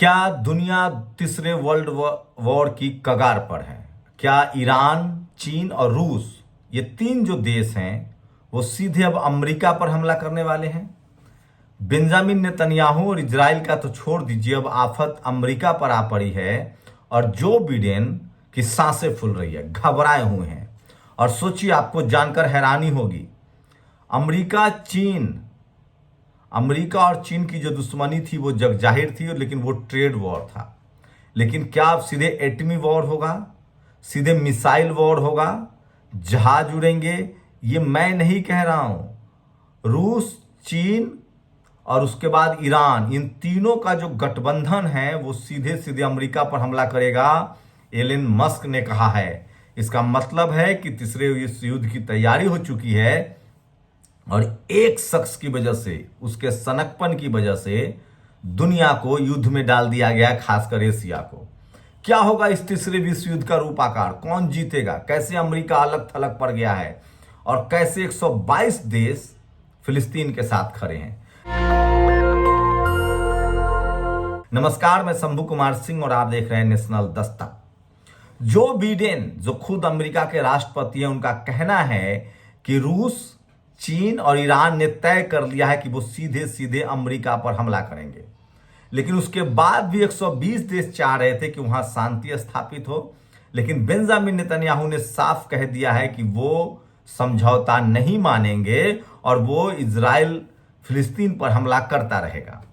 क्या दुनिया तीसरे वर्ल्ड वॉर की कगार पर है? क्या ईरान, चीन और रूस, ये तीन जो देश हैं वो सीधे अब अमेरिका पर हमला करने वाले हैं? बेंजामिन नेतन्याहू और इजराइल का तो छोड़ दीजिए, अब आफत अमेरिका पर आ पड़ी है और जो बिडेन की सांसें फूल रही है, घबराए हुए हैं। और सोचिए, आपको जानकर हैरानी होगी, अमेरिका और चीन की जो दुश्मनी थी वो जग जाहिर थी, लेकिन वो ट्रेड वॉर था। लेकिन क्या अब सीधे एटमी वॉर होगा, सीधे मिसाइल वॉर होगा, जहाज उड़ेंगे? ये मैं नहीं कह रहा हूं। रूस, चीन और उसके बाद ईरान, इन तीनों का जो गठबंधन है वो सीधे सीधे अमेरिका पर हमला करेगा, एलन मस्क ने कहा है। इसका मतलब है कि तीसरे विश्व युद्ध की तैयारी हो चुकी है और एक शख्स की वजह से, उसके सनकपन की वजह से दुनिया को युद्ध में डाल दिया गया, खासकर एशिया को। क्या होगा इस तीसरे विश्व युद्ध का रूप आकार? कौन जीतेगा? कैसे अमेरिका अलग थलग पड़ गया है और कैसे 122 देश फिलिस्तीन के साथ खड़े हैं? नमस्कार, मैं शंभू कुमार सिंह और आप देख रहे हैं नेशनल दस्तक। जो बिडेन, जो खुद अमेरिका के राष्ट्रपति हैं, उनका कहना है कि रूस, चीन और ईरान ने तय कर लिया है कि वो सीधे सीधे अमेरिका पर हमला करेंगे। लेकिन उसके बाद भी 120 देश चाह रहे थे कि वहां शांति स्थापित हो। लेकिन बेंजामिन नेतन्याहू ने साफ कह दिया है कि वो समझौता नहीं मानेंगे और वो इजराइल फिलिस्तीन पर हमला करता रहेगा।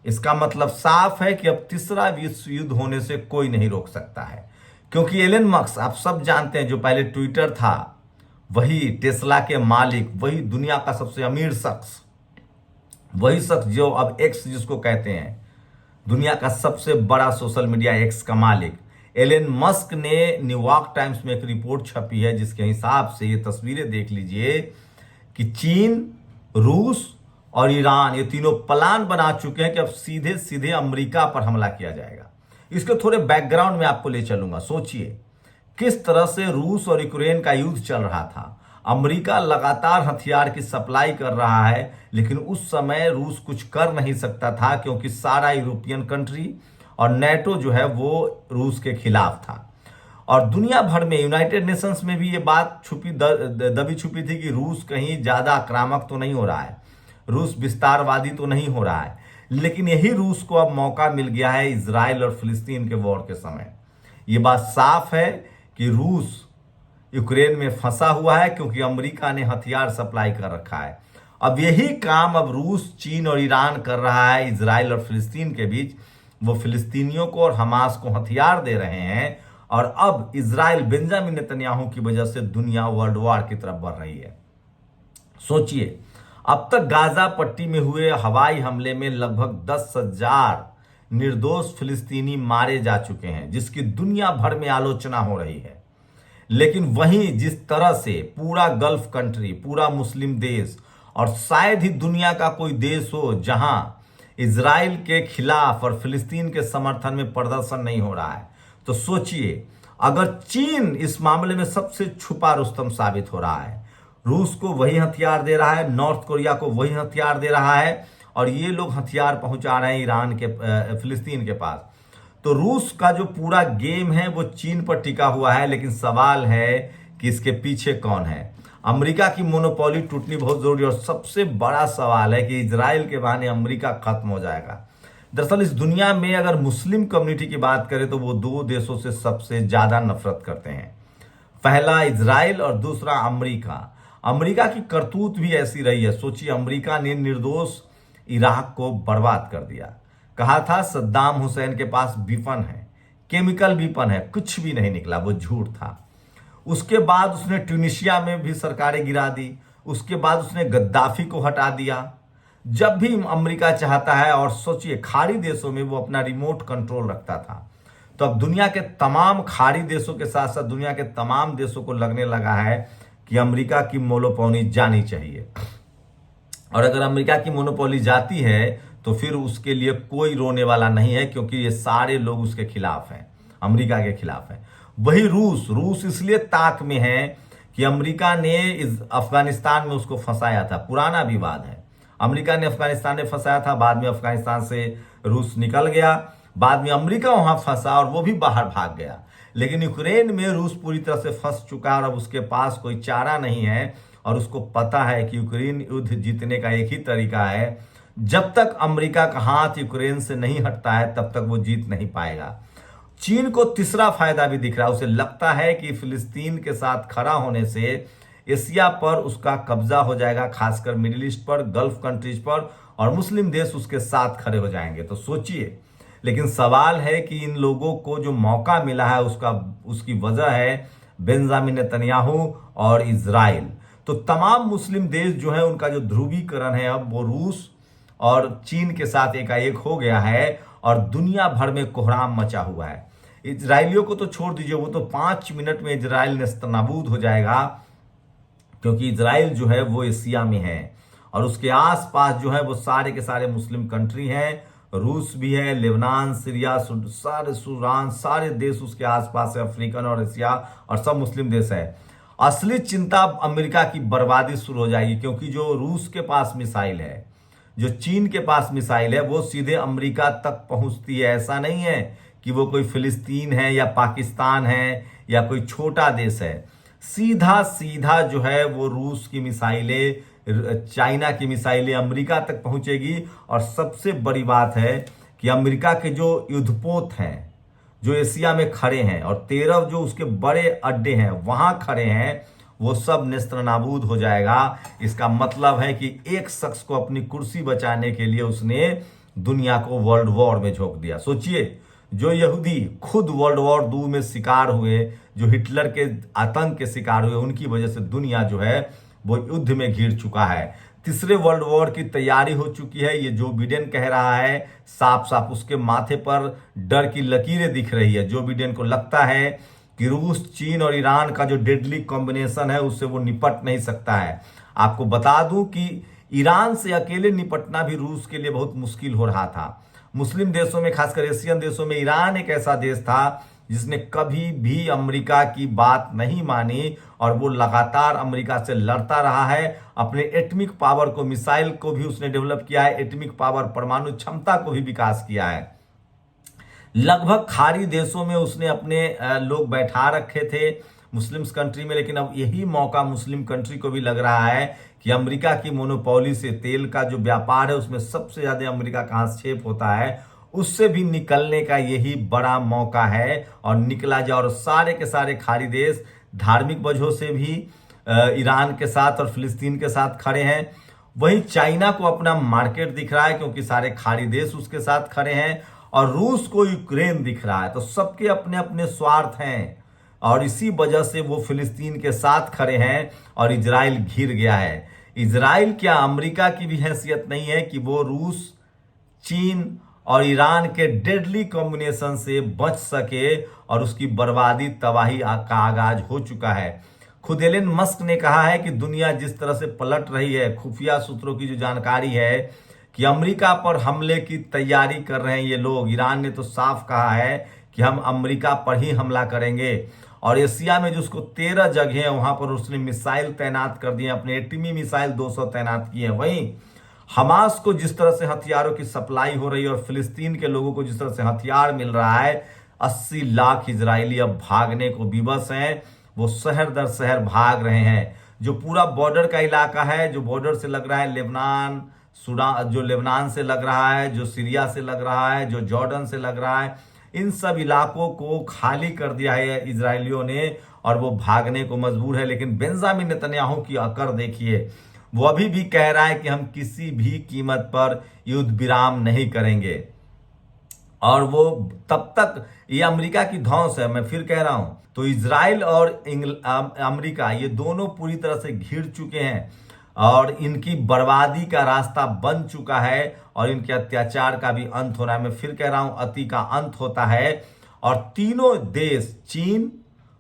इसका मतलब साफ है कि अब तीसरा विश्व युद्ध होने से कोई नहीं रोक सकता है, क्योंकि एलन मस्क, आप सब जानते हैं, जो पहले ट्विटर था, वही टेस्ला के मालिक, वही दुनिया का सबसे अमीर शख्स, वही शख्स जो अब एक्स जिसको कहते हैं, दुनिया का सबसे बड़ा सोशल मीडिया एक्स का मालिक एलन मस्क ने न्यूयॉर्क टाइम्स में एक रिपोर्ट छपी है जिसके हिसाब से, ये तस्वीरें देख लीजिए, कि चीन, रूस और ईरान, ये तीनों प्लान बना चुके हैं कि अब सीधे सीधे अमेरिका पर हमला किया जाएगा। इसके थोड़े बैकग्राउंड में आपको ले चलूंगा। सोचिए किस तरह से रूस और यूक्रेन का युद्ध चल रहा था। अमेरिका लगातार हथियार की सप्लाई कर रहा है, लेकिन उस समय रूस कुछ कर नहीं सकता था, क्योंकि सारा यूरोपियन कंट्री और नेटो जो है वो रूस के खिलाफ था। और दुनिया भर में, यूनाइटेड नेशंस में भी ये बात दबी छुपी थी कि रूस कहीं ज्यादा आक्रामक तो नहीं हो रहा है, रूस विस्तारवादी तो नहीं हो रहा है। लेकिन यही रूस को अब मौका मिल गया है इजराइल और फिलिस्तीन के वॉर के समय। ये बात साफ है कि रूस यूक्रेन में फंसा हुआ है, क्योंकि अमेरिका ने हथियार सप्लाई कर रखा है। अब यही काम अब रूस, चीन और ईरान कर रहा है इजराइल और फिलिस्तीन के बीच। वो फिलिस्तीनियों को और हमास को हथियार दे रहे हैं और अब इजराइल, बेंजामिन नेतन्याहू की वजह से दुनिया वर्ल्ड वॉर की तरफ बढ़ रही है। सोचिए, अब तक गाजा पट्टी में हुए हवाई हमले में लगभग 10,000 निर्दोष फिलिस्तीनी मारे जा चुके हैं, जिसकी दुनिया भर में आलोचना हो रही है। लेकिन वहीं जिस तरह से पूरा गल्फ कंट्री, पूरा मुस्लिम देश और शायद ही दुनिया का कोई देश हो जहां इजराइल के खिलाफ और फिलिस्तीन के समर्थन में प्रदर्शन नहीं हो रहा है, तो सोचिए अगर चीन इस मामले में सबसे छुपा रुस्तम साबित हो रहा है, रूस को वही हथियार दे रहा है, नॉर्थ कोरिया को वही हथियार दे रहा है और ये लोग हथियार पहुंचा रहे हैं ईरान के, फिलिस्तीन के पास, तो रूस का जो पूरा गेम है वो चीन पर टिका हुआ है। लेकिन सवाल है कि इसके पीछे कौन है? अमेरिका की मोनोपोली टूटनी बहुत जरूरी है और सबसे बड़ा सवाल है कि इजराइल के बहाने अमेरिका खत्म हो जाएगा। दरअसल इस दुनिया में अगर मुस्लिम कम्युनिटी की बात करें तो वो दो देशों से सबसे ज्यादा नफरत करते हैं, पहला इजराइल और दूसरा अमेरिका। अमेरिका की करतूत भी ऐसी रही है। सोचिए, अमेरिका ने निर्दोष इराक को बर्बाद कर दिया। कहा था सद्दाम हुसैन के पास विपन है, केमिकल विपन है, कुछ भी नहीं निकला, वो झूठ था। उसके बाद उसने ट्यूनिशिया में भी सरकारें गिरा दी, उसके बाद उसने गद्दाफी को हटा दिया। जब भी अमेरिका चाहता है, और सोचिए खाड़ी देशों में वो अपना रिमोट कंट्रोल रखता था, तो अब दुनिया के तमाम खाड़ी देशों के साथ साथ दुनिया के तमाम देशों को लगने लगा है कि अमेरिका की मोनोपोली जानी चाहिए। और अगर अमेरिका की मोनोपोली जाती है तो फिर उसके लिए कोई रोने वाला नहीं है, क्योंकि ये सारे लोग उसके खिलाफ हैं, अमेरिका के खिलाफ हैं। वही रूस इसलिए ताक में है कि अमेरिका ने इस अफगानिस्तान में उसको फंसाया था। पुराना विवाद है, अमेरिका ने अफगानिस्तान में फंसाया था, बाद में अफगानिस्तान से रूस निकल गया। बाद में अमेरिका वहां फंसा और वो भी बाहर भाग गया। लेकिन यूक्रेन में रूस पूरी तरह से फंस चुका है और अब उसके पास कोई चारा नहीं है और उसको पता है कि यूक्रेन युद्ध जीतने का एक ही तरीका है, जब तक अमेरिका का हाथ यूक्रेन से नहीं हटता है तब तक वो जीत नहीं पाएगा। चीन को तीसरा फायदा भी दिख रहा है, उसे लगता है कि फिलिस्तीन के साथ खड़ा होने से एशिया पर उसका कब्जा हो जाएगा, खासकर मिडिल ईस्ट पर, गल्फ कंट्रीज पर, और मुस्लिम देश उसके साथ खड़े हो जाएंगे। तो सोचिए, लेकिन सवाल है कि इन लोगों को जो मौका मिला है उसकी वजह है बेंजामिन नेतन्याहू और इजराइल। तो तमाम मुस्लिम देश जो है उनका जो ध्रुवीकरण है अब वो रूस और चीन के साथ एकाएक हो गया है और दुनिया भर में कोहराम मचा हुआ है। इजराइलियों को तो छोड़ दीजिए, वो तो 5 मिनट में इजराइल नेस्तनाबूद हो जाएगा, क्योंकि इजराइल जो है वो एशिया में है और उसके आसपास जो है वो सारे के सारे मुस्लिम कंट्री हैं, रूस भी है, लेबनान, सीरिया, सारे सूडान, सारे देश उसके आसपास है, अफ्रीकन और एशिया और सब मुस्लिम देश है। असली चिंता अमेरिका की बर्बादी शुरू हो जाएगी, क्योंकि जो रूस के पास मिसाइल है, जो चीन के पास मिसाइल है, वो सीधे अमेरिका तक पहुंचती है। ऐसा नहीं है कि वो कोई फिलिस्तीन है या पाकिस्तान है या कोई छोटा देश है, सीधा सीधा जो है वो रूस की मिसाइलें, चाइना की मिसाइलें अमेरिका तक पहुंचेगी। और सबसे बड़ी बात है कि अमेरिका के जो युद्धपोत हैं जो एशिया में खड़े हैं और 13 जो उसके बड़े अड्डे हैं वहां खड़े हैं, वो सब नेस्तनाबूद हो जाएगा। इसका मतलब है कि एक शख्स को अपनी कुर्सी बचाने के लिए उसने दुनिया को वर्ल्ड वॉर में झोंक दिया। सोचिए, जो यहूदी खुद वर्ल्ड वॉर 2 में शिकार हुए, जो हिटलर के आतंक के शिकार हुए, उनकी वजह से दुनिया जो है वो युद्ध में घिर चुका है। तीसरे वर्ल्ड वॉर की तैयारी हो चुकी है। ये जो बिडेन कह रहा है, साफ साफ उसके माथे पर डर की लकीरें दिख रही है। जो बिडेन को लगता है कि रूस, चीन और ईरान का जो डेडली कॉम्बिनेशन है उससे वो निपट नहीं सकता है। आपको बता दूं कि ईरान से अकेले निपटना भी रूस के लिए बहुत मुश्किल हो रहा था। मुस्लिम देशों में, खासकर एशियन देशों में, ईरान एक ऐसा देश था जिसने कभी भी अमेरिका की बात नहीं मानी और वो लगातार अमेरिका से लड़ता रहा है। अपने एटॉमिक पावर को, मिसाइल को भी उसने डेवलप किया है, एटॉमिक पावर, परमाणु क्षमता को भी विकास किया है। लगभग खाड़ी देशों में उसने अपने लोग बैठा रखे थे मुस्लिम्स कंट्री में। लेकिन अब यही मौका मुस्लिम कंट्री को भी लग रहा है कि अमेरिका की मोनोपोली से, तेल का जो व्यापार है उसमें सबसे ज्यादा अमेरिका का हस्तक्षेप होता है, उससे भी निकलने का यही बड़ा मौका है और निकला जाए। और सारे के सारे खाड़ी देश धार्मिक वजहों से भी ईरान के साथ और फिलिस्तीन के साथ खड़े हैं। वहीं चाइना को अपना मार्केट दिख रहा है, क्योंकि सारे खाड़ी देश उसके साथ खड़े हैं, और रूस को यूक्रेन दिख रहा है। तो सबके अपने अपने स्वार्थ हैं और इसी वजह से वो फिलिस्तीन के साथ खड़े हैं और इजराइल घिर गया है। इजराइल क्या अमेरिका की भी हैसियत नहीं है कि वो रूस, चीन और ईरान के डेडली कॉम्बिनेशन से बच सके, और उसकी बर्बादी, तबाही का आगाज हो चुका है। खुद एलन मस्क ने कहा है कि दुनिया जिस तरह से पलट रही है, खुफिया सूत्रों की जो जानकारी है कि अमेरिका पर हमले की तैयारी कर रहे हैं ये लोग। ईरान ने तो साफ कहा है कि हम अमेरिका पर ही हमला करेंगे, और एशिया में जो उसको 13 जगह है वहां पर उसने मिसाइल तैनात कर दिए, अपने एटमी मिसाइल 200 तैनात किए हैं। वहीं हमास को जिस तरह से हथियारों की सप्लाई हो रही है और फिलिस्तीन के लोगों को जिस तरह से हथियार मिल रहा है, 80 लाख इजरायली अब भागने को विवश हैं। वो शहर दर शहर भाग रहे हैं। जो पूरा बॉर्डर का इलाका है, जो बॉर्डर से लग रहा है लेबनान, सूडान, जो लेबनान से लग रहा है, जो सीरिया से लग रहा है, जो जॉर्डन से लग रहा है, इन सब इलाकों को खाली कर दिया है इजरायलियों ने और वो भागने को मजबूर है। लेकिन बेंजामिन नेतन्याहू की अकड़ देखिए, वो अभी भी कह रहा है कि हम किसी भी कीमत पर युद्ध विराम नहीं करेंगे, और वो तब तक, ये अमेरिका की धौंस है। मैं फिर कह रहा हूं, तो इजराइल और अमेरिका ये दोनों पूरी तरह से घिर चुके हैं और इनकी बर्बादी का रास्ता बन चुका है और इनके अत्याचार का भी अंत होना है। मैं फिर कह रहा हूं, अति का अंत होता है। और तीनों देश, चीन,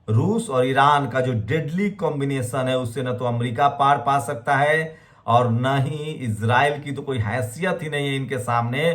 रूस और ईरान का जो डेडली कॉम्बिनेशन है, उससे न तो अमेरिका पार पा सकता है और न ही इजराइल की तो कोई हैसियत ही नहीं है इनके सामने।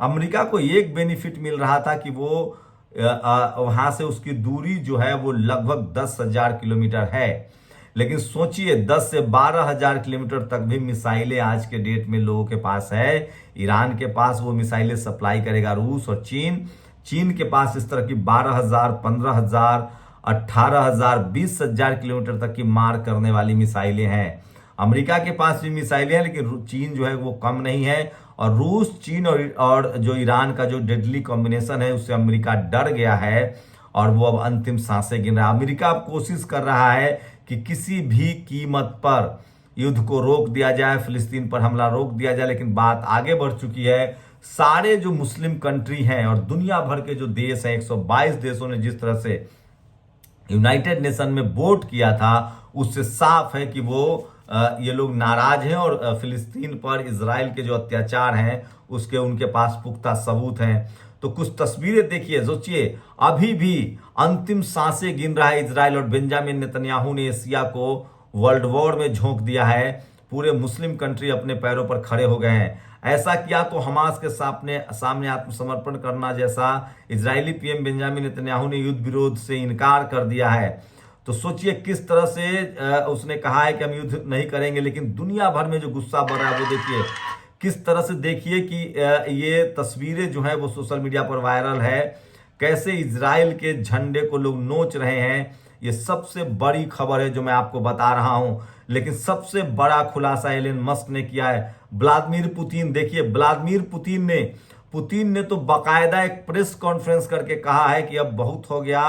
अमेरिका को एक बेनिफिट मिल रहा था कि वो वहां से उसकी दूरी जो है वो लगभग 10,000 किलोमीटर है, लेकिन सोचिए 10 से 12 हजार किलोमीटर तक भी मिसाइलें आज के डेट में लोगों के पास है। ईरान के पास वो मिसाइलें सप्लाई करेगा रूस और चीन। चीन के पास इस तरह की 12,000, 15,000, 18,000, 20,000 किलोमीटर तक की मार करने वाली मिसाइलें हैं। अमेरिका के पास भी मिसाइलें हैं, लेकिन चीन जो है वो कम नहीं है। और रूस, चीन और जो ईरान का जो डेडली कॉम्बिनेशन है, उससे अमेरिका डर गया है और वो अब अंतिम सांसें गिन रहा है। अमेरिका अब कोशिश कर रहा है कि किसी भी कीमत पर युद्ध को रोक दिया जाए, फिलिस्तीन पर हमला रोक दिया जाए। लेकिन बात आगे बढ़ चुकी है। सारे जो मुस्लिम कंट्री हैं और दुनिया भर के जो देश हैं, 122 देशों ने जिस तरह से यूनाइटेड नेशन में वोट किया था, उससे साफ है कि वो ये लोग नाराज हैं और फिलिस्तीन पर इजराइल के जो अत्याचार हैं उसके उनके पास पुख्ता सबूत हैं। तो कुछ तस्वीरें देखिए, सोचिए अभी भी अंतिम सांसें गिन रहा है इजराइल और बेंजामिन नेतन्याहू ने एशिया को वर्ल्ड वॉर में झोंक दिया है। पूरे मुस्लिम कंट्री अपने पैरों पर खड़े हो गए हैं। ऐसा किया तो हमास के सामने आत्मसमर्पण करना जैसा इजरायली पीएम बेंजामिन नेतन्याहू ने युद्ध विरोध से इनकार कर दिया है। तो सोचिए किस तरह से उसने कहा है कि हम युद्ध नहीं करेंगे, लेकिन दुनिया भर में जो गुस्सा बढ़ रहा है वो देखिए किस तरह से। देखिए कि ये तस्वीरें जो है वो सोशल मीडिया पर वायरल है, कैसे इजराइल के झंडे को लोग नोच रहे हैं। ये सबसे बड़ी खबर है जो मैं आपको बता रहा हूं। लेकिन सबसे बड़ा खुलासा एलन मस्क ने किया है। व्लादिमीर पुतिन, देखिए व्लादिमीर पुतिन ने तो बाकायदा एक प्रेस कॉन्फ्रेंस करके कहा है कि अब बहुत हो गया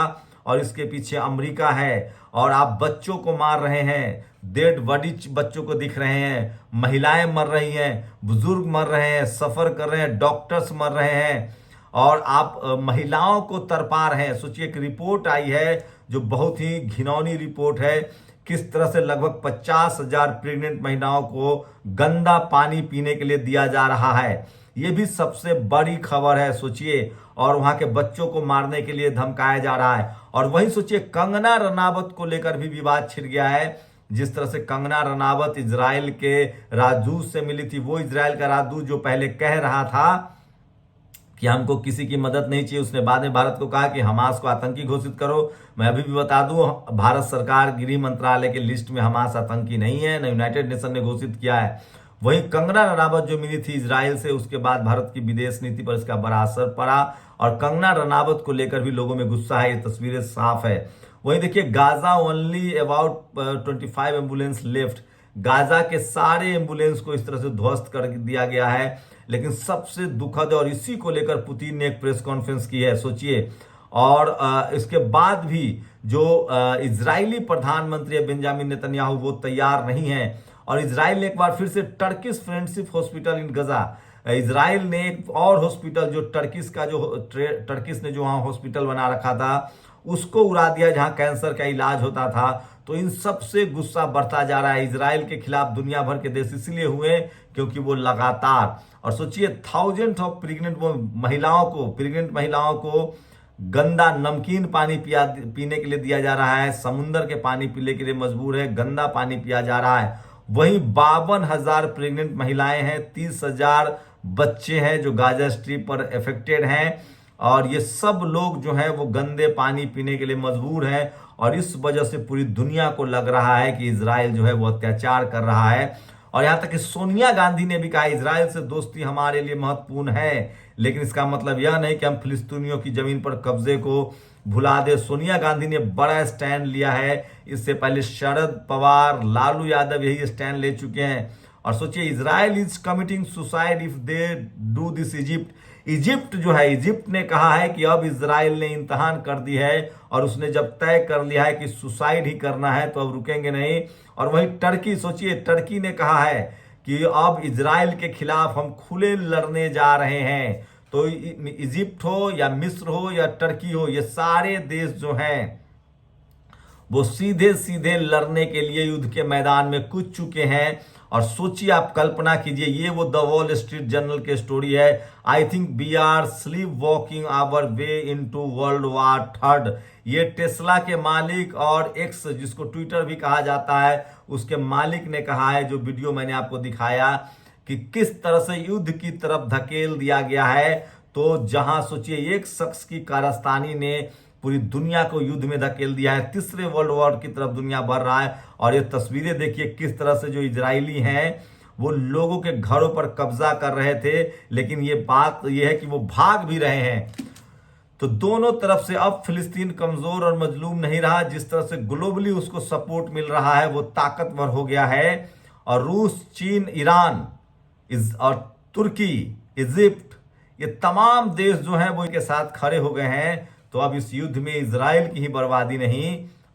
और इसके पीछे अमेरिका है और आप बच्चों को मार रहे हैं, डेड बॉडी बच्चों को दिख रहे हैं, महिलाएं मर रही हैं, बुजुर्ग मर रहे हैं, सफर कर रहे हैं, डॉक्टर्स मर रहे हैं और आप महिलाओं को तरपा रहे हैं। सोचिए एक रिपोर्ट आई है जो बहुत ही घिनौनी रिपोर्ट है, किस तरह से लगभग 50,000 प्रेग्नेंट महिलाओं को गंदा पानी पीने के लिए दिया जा रहा है। ये भी सबसे बड़ी खबर है, सोचिए। और वहां के बच्चों को मारने के लिए धमकाया जा रहा है। और वहीं सोचिए कंगना रनावत को लेकर भी विवाद छिड़ गया है। जिस तरह से कंगना रनावत इजराइल के राजदूत से मिली थी, वो इजराइल का राजदूत जो पहले कह रहा था कि हमको किसी की मदद नहीं चाहिए, उसने बाद में भारत को कहा कि हमास को आतंकी घोषित करो। मैं अभी भी बता दूं, भारत सरकार गृह मंत्रालय के लिस्ट में हमास आतंकी नहीं है, न यूनाइटेड नेशन ने घोषित किया है। वहीं कंगना रनावत जो मिली थी इजराइल से, उसके बाद भारत की विदेश नीति पर इसका बड़ा असर पड़ा और कंगना रनावत को लेकर भी लोगों में गुस्सा है। ये तस्वीरें साफ है। वहीं देखिए Gaza only about 25 ambulance left, Gaza के सारे एम्बुलेंस को इस तरह से ध्वस्त कर दिया गया है। लेकिन सबसे दुखद और इसी को लेकर पुतिन ने एक प्रेस कॉन्फ्रेंस की है, सोचिए। और इसके बाद भी जो इजरायली प्रधानमंत्री है बेंजामिन नेतन्याहू, वो तैयार नहीं है। और इजराइल ने एक बार फिर से Turkish friendship hospital in Gaza, Israel ने एक और हॉस्पिटल जो टर्किश ने जो वहां हॉस्पिटल बना रखा था उसको उड़ा दिया जहां कैंसर का इलाज होता था। तो इन सब से गुस्सा बढ़ता जा रहा है। इजराइल के खिलाफ दुनिया भर के देश इसलिए हुए क्योंकि वो लगातार, और सोचिए थाउजेंड ऑफ प्रेग्नेंट महिलाओं को गंदा नमकीन पानी पीने के लिए दिया जा रहा है, समुंदर के पानी पीने के लिए मजबूर है, गंदा पानी पिया जा रहा है। वहीं 52,000 प्रेग्नेंट महिलाएं हैं, 30,000 बच्चे हैं जो गाजा स्ट्रिप पर अफेक्टेड हैं और ये सब लोग जो हैं वो गंदे पानी पीने के लिए मजबूर हैं। और इस वजह से पूरी दुनिया को लग रहा है कि इजराइल जो है वो अत्याचार कर रहा है। और यहां तक कि सोनिया गांधी ने भी कहा इजराइल से दोस्ती हमारे लिए महत्वपूर्ण है, लेकिन इसका मतलब यह नहीं कि हम फिलिस्तीनियों की जमीन पर कब्जे को भुला दे। सोनिया गांधी ने बड़ा स्टैंड लिया है। इससे पहले शरद पवार, लालू यादव यही स्टैंड ले चुके हैं। और सोचिए Israel is committing suicide if they do this Egypt जो है, इजिप्ट ने कहा है कि अब इजराइल ने इम्तहान कर दी है और उसने जब तय कर लिया है कि सुसाइड ही करना है तो अब रुकेंगे नहीं। और वहीं टर्की, सोचिए टर्की ने कहा है कि अब इजराइल के खिलाफ हम खुले लड़ने जा रहे हैं। तो इजिप्ट हो या मिस्र हो या टर्की हो, ये सारे देश जो हैं वो सीधे सीधे लड़ने के लिए युद्ध के मैदान में कूद चुके हैं। और सोचिए, आप कल्पना कीजिए, ये वो द वॉल स्ट्रीट जर्नल की स्टोरी है। I think we are sleep walking our way into world war third. ये टेस्ला के मालिक और एक्स, जिसको ट्विटर भी कहा जाता है, उसके मालिक ने कहा है, जो वीडियो मैंने आपको दिखाया कि किस तरह से युद्ध की तरफ धकेल दिया गया है। तो जहां सोचिए एक शख्स की कारस्तानी ने पूरी दुनिया को युद्ध में धकेल दिया है। तीसरे वर्ल्ड वॉर की तरफ दुनिया बढ़ रहा है। और ये तस्वीरें देखिए किस तरह से जो इजरायली हैं वो लोगों के घरों पर कब्जा कर रहे थे, लेकिन ये बात ये है कि वो भाग भी रहे हैं। तो दोनों तरफ से अब फिलिस्तीन कमजोर और मजलूम नहीं रहा। जिस तरह से ग्लोबली उसको सपोर्ट मिल रहा है वो ताकतवर हो गया है। और रूस, चीन, ईरान और तुर्की, इजिप्ट, ये तमाम देश जो हैं वो इनके साथ खड़े हो गए हैं। तो अब इस युद्ध में इजराइल की ही बर्बादी नहीं,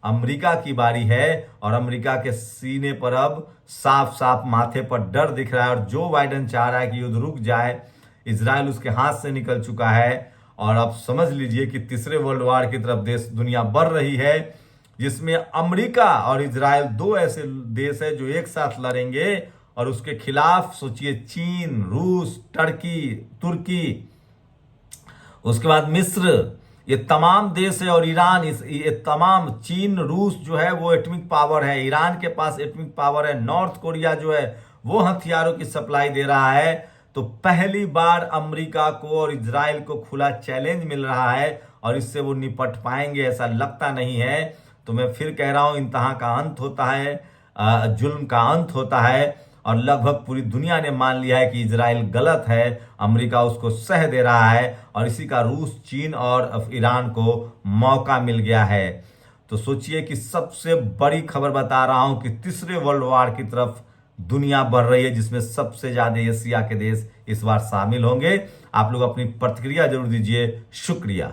अमेरिका की बारी है। और अमेरिका के सीने पर अब साफ साफ माथे पर डर दिख रहा है। और जो बाइडेन चाह रहा है कि युद्ध रुक जाए, इजराइल उसके हाथ से निकल चुका है। और अब समझ लीजिए कि तीसरे वर्ल्ड वॉर की तरफ दुनिया बढ़ रही है, जिसमें अमेरिका और इजराइल दो ऐसे देश है जो एक साथ लड़ेंगे। और उसके खिलाफ सोचिए चीन, रूस, तुर्की, उसके बाद मिस्र, ये तमाम देश है। और ईरान, ये तमाम, चीन, रूस जो है वो एटॉमिक पावर है, ईरान के पास एटॉमिक पावर है, नॉर्थ कोरिया जो है वो हथियारों की सप्लाई दे रहा है। तो पहली बार अमेरिका को और इजराइल को खुला चैलेंज मिल रहा है और इससे वो निपट पाएंगे ऐसा लगता नहीं है। तो मैं फिर कह रहा हूं, इंतहा का अंत होता है, जुल्म का अंत होता है। और लगभग पूरी दुनिया ने मान लिया है कि इजराइल गलत है, अमेरिका उसको सह दे रहा है। और इसी का रूस, चीन और ईरान को मौका मिल गया है। तो सोचिए कि सबसे बड़ी खबर बता रहा हूं कि तीसरे वर्ल्ड वॉर की तरफ दुनिया बढ़ रही है, जिसमें सबसे ज्यादा एशिया के देश इस बार शामिल होंगे। आप लोग अपनी प्रतिक्रिया जरूर दीजिए। शुक्रिया।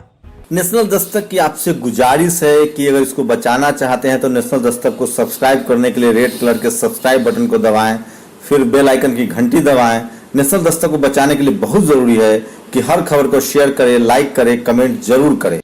नेशनल दस्तक की आपसे गुजारिश है कि अगर इसको बचाना चाहते हैं तो नेशनल दस्तक को सब्सक्राइब करने के लिए रेड कलर के सब्सक्राइब बटन को दबाएं, फिर बेल आइकन की घंटी दबाएं। नेशनल दस्तक को बचाने के लिए बहुत जरूरी है कि हर खबर को शेयर करें, लाइक करें, कमेंट जरूर करें।